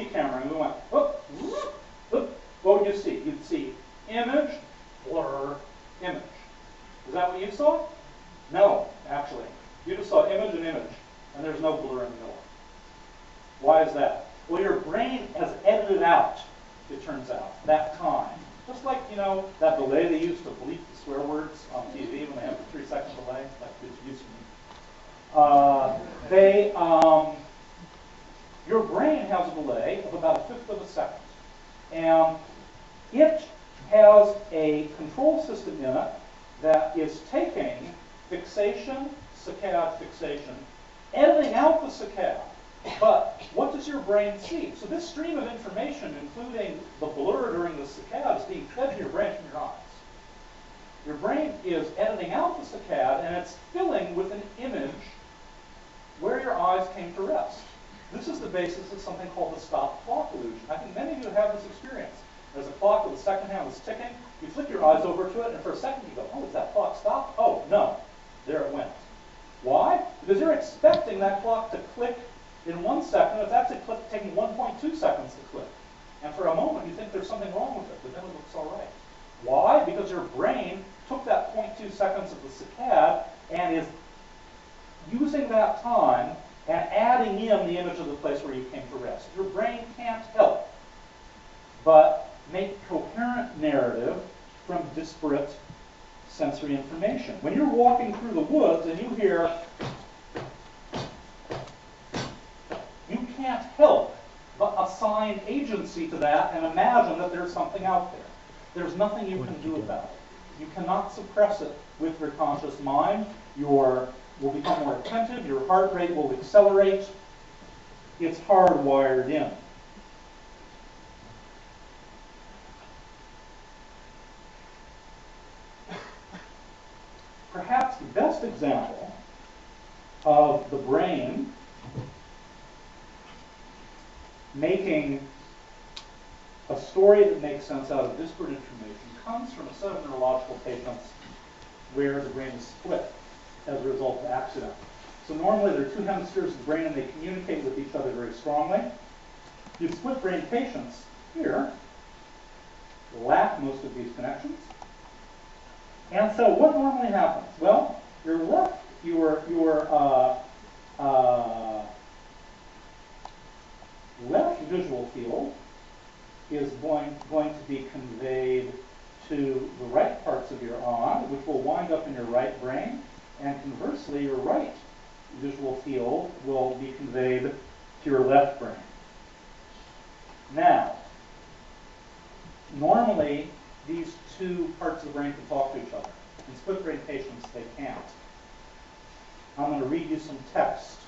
selfie camera and we went, whoop, whoop, whoop, what would you see? You'd see image, blur, image. Is that what you saw? No, actually. You just saw image and image, and there's no blur in the middle. Why is that? Well, your brain has edited out, it turns out, that time. Just like, you know, that delay they used to bleep the swear words on TV when they have the 3-second delay, like it's used to me. Your brain has a delay of about 1/5 of a second. And it has a control system in it that is taking fixation, saccade, fixation, editing out the saccade. But what does your brain see? So this stream of information, including the blur during the saccade, is being fed to your brain from your eyes. Your brain is editing out the saccade, and it's filling with an image where your eyes came to rest. This is the basis of something called the stop clock illusion. I think many of you have this experience. There's a clock with a second hand that's ticking. You flick your eyes over to it, and for a second you go, oh, is that clock stopped? Oh, no. There it went. Why? Because you're expecting that clock to click in 1 second. It's actually taking 1.2 seconds to click. And for a moment you think there's something wrong with it, but then it looks all right. Why? Because your brain took that 0.2 seconds of the saccade and is using that time and adding in the image of the place where you came to rest. Your brain can't help but make coherent narrative from disparate sensory information. When you're walking through the woods and you hear, you can't help but assign agency to that and imagine that there's something out there. There's nothing you can do about it. You cannot suppress it with your conscious mind. You will become more attentive, your heart rate will accelerate. It's hardwired in. Perhaps the best example of the brain making a story that makes sense out of disparate information comes from a set of neurological patients where the brain is split as a result of accident. So normally there are two hemispheres of the brain and they communicate with each other very strongly. You split brain patients here lack most of these connections. And so what normally happens? Well, your left visual field is going to be conveyed to the right parts of your eye, which will wind up in your right brain, and conversely, your right visual field will be conveyed to your left brain. Now, normally, these two parts of the brain can talk to each other. In split brain patients, they can't. I'm going to read you some text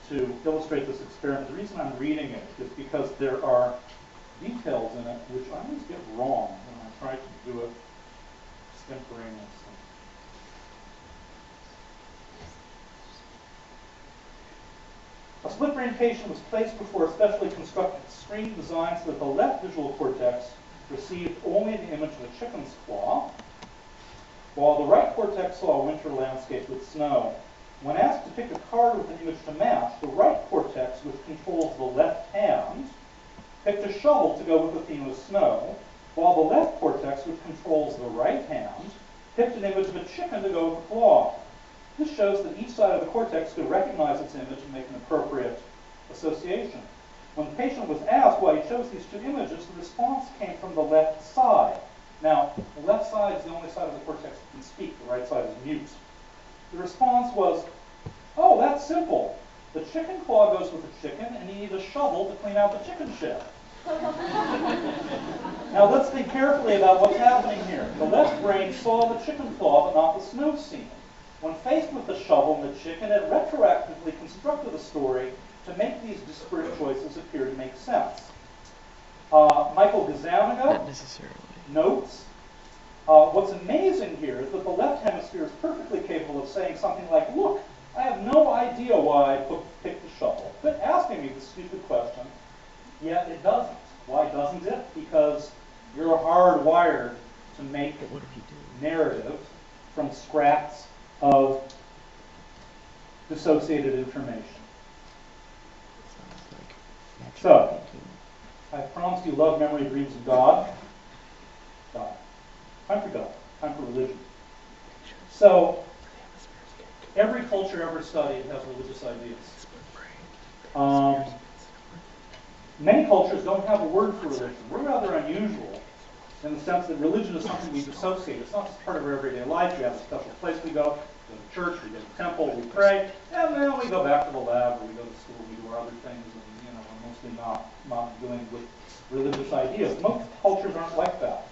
to illustrate this experiment. The reason I'm reading it is because there are details in it which I always get wrong when I try to do it extemporaneously. A split brain patient was placed before a specially constructed screen designed so that the left visual cortex received only the image of a chicken's claw, while the right cortex saw a winter landscape with snow. When asked to pick a card with an image to match, the right cortex, which controls the left hand, picked a shovel to go with the theme of snow, while the left cortex, which controls the right hand, picked an image of a chicken to go with the claw. This shows that each side of the cortex could recognize its image and make an appropriate association. When the patient was asked why he chose these two images, the response came from the left side. Now, the left side is the only side of the cortex that can speak. The right side is mute. The response was, oh, that's simple. The chicken claw goes with the chicken, and you need a shovel to clean out the chicken shed. Now, let's think carefully about what's happening here. The left brain saw the chicken claw, but not the snow scene. When faced with the shovel and the chicken, it retroactively constructed a story to make these disparate choices appear to make sense. Michael Gazzaniga notes, what's amazing here is that the left hemisphere is perfectly capable of saying something like, look, I have no idea why I picked the shovel. Quit asking me this stupid question. Yet it doesn't. Why doesn't it? Because you're hardwired to make narrative from scraps of dissociated information. So, I promised you love, memory, dreams of God. God. Time for God. Time for religion. So, every culture ever studied has religious ideas. Many cultures don't have a word for religion. We're rather unusual in the sense that religion is something we dissociate. It's not just part of our everyday life. We have a special place we go to church, we go to temple, we pray, and then we go back to the lab, or we go to school, we do our other things, and we're mostly not dealing with religious ideas. Most cultures aren't like that.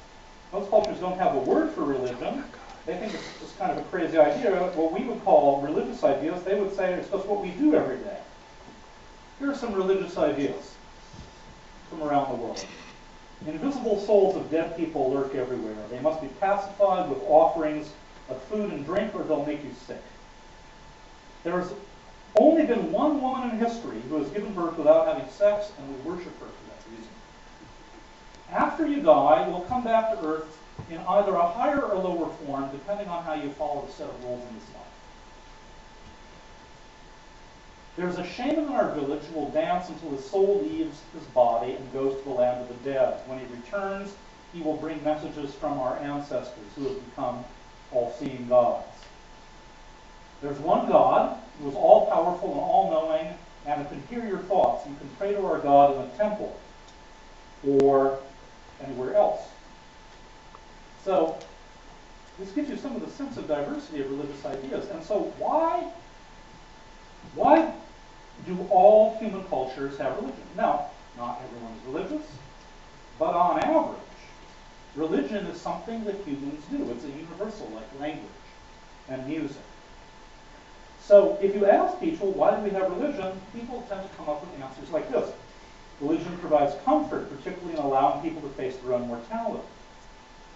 Most cultures don't have a word for religion. They think it's just kind of a crazy idea. What we would call religious ideas, they would say it's just what we do every day. Here are some religious ideas from around the world. Invisible souls of dead people lurk everywhere. They must be pacified with offerings of food and drink, or they'll make you sick. There's only been one woman in history who has given birth without having sex, and we worship her for that reason. After you die, you'll come back to earth in either a higher or lower form, depending on how you follow the set of rules in this life. There's a shaman in our village who will dance until his soul leaves his body and goes to the land of the dead. When he returns, he will bring messages from our ancestors who have become all-seeing gods. There's one God who is all-powerful and all-knowing and who can hear your thoughts. You can pray to our God in a temple or anywhere else. So this gives you some of the sense of diversity of religious ideas. And so why do all human cultures have religion? Now, not everyone is religious, but on average, religion is something that humans do. It's a universal, like language and music. So if you ask people, why do we have religion, people tend to come up with answers like this. Religion provides comfort, particularly in allowing people to face their own mortality.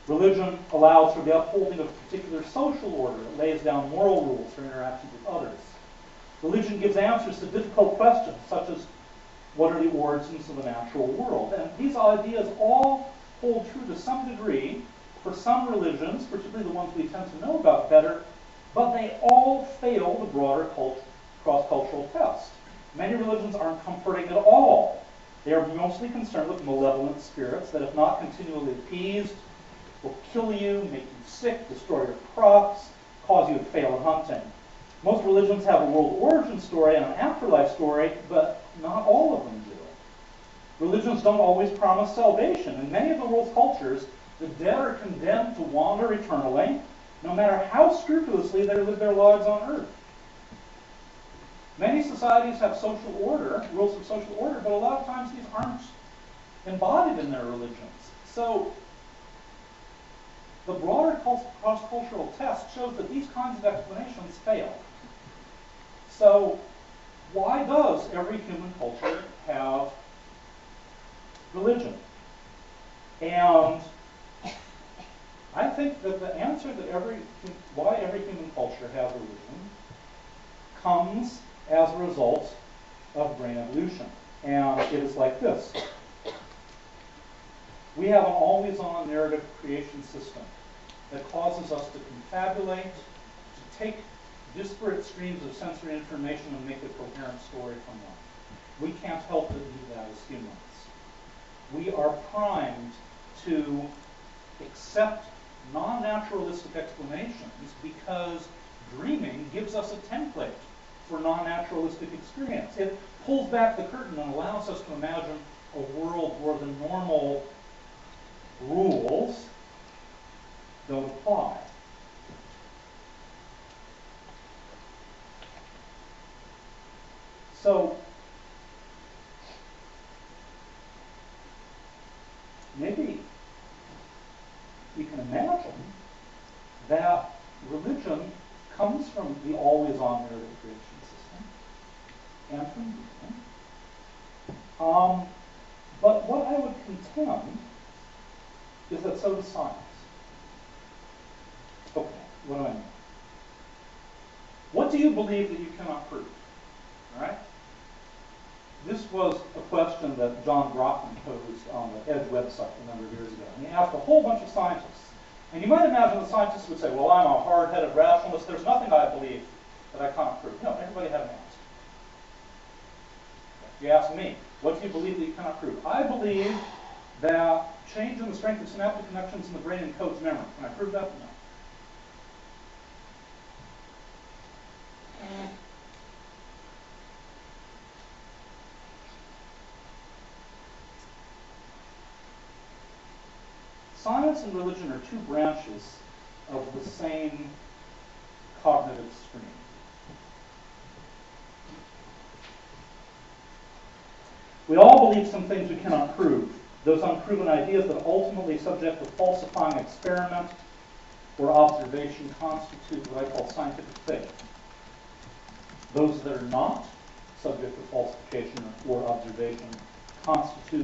Religion allows for the upholding of a particular social order. It lays down moral rules for interactions with others. Religion gives answers to difficult questions, such as what are the origins of the natural world? And these ideas all hold true to some degree for some religions, particularly the ones we tend to know about better, but they all fail the broader cross-cultural test. Many religions aren't comforting at all. They are mostly concerned with malevolent spirits that, if not continually appeased, will kill you, make you sick, destroy your crops, cause you to fail in hunting. Most religions have a world origin story and an afterlife story, but not all of them do. Religions don't always promise salvation. In many of the world's cultures, the dead are condemned to wander eternally, no matter how scrupulously they live their lives on earth. Many societies have social order, rules of social order, but a lot of times these aren't embodied in their religions. So the broader cross-cultural test shows that these kinds of explanations fail. So why does every human culture have religion? And I think that the answer that why every human culture has religion comes as a result of brain evolution. And it is like this. We have an always-on narrative creation system that causes us to confabulate, to take disparate streams of sensory information and make a coherent story from them. We can't help but do that as humans. We are primed to accept non-naturalistic explanations because dreaming gives us a template for non-naturalistic experience. It pulls back the curtain and allows us to imagine a world where the normal rules don't apply. So maybe you can imagine that religion comes from the always-on narrative creation system and from dreaming. But what I would contend is that so does science. Okay, what do I mean? What do you believe that you cannot prove? All right? This was a question that John Brockman posed on the EDGE website a number of years ago. And he asked a whole bunch of scientists. And you might imagine the scientists would say, well, I'm a hard-headed rationalist. There's nothing I believe that I can't prove. No, everybody had an answer. You ask me, what do you believe that you cannot prove? I believe that change in the strength of synaptic connections in the brain encodes memory. Can I prove that? No. Science and religion are two branches of the same cognitive stream. We all believe some things we cannot prove. Those unproven ideas that ultimately subject to falsifying experiment or observation constitute what I call scientific faith. Those that are not subject to falsification or observation constitute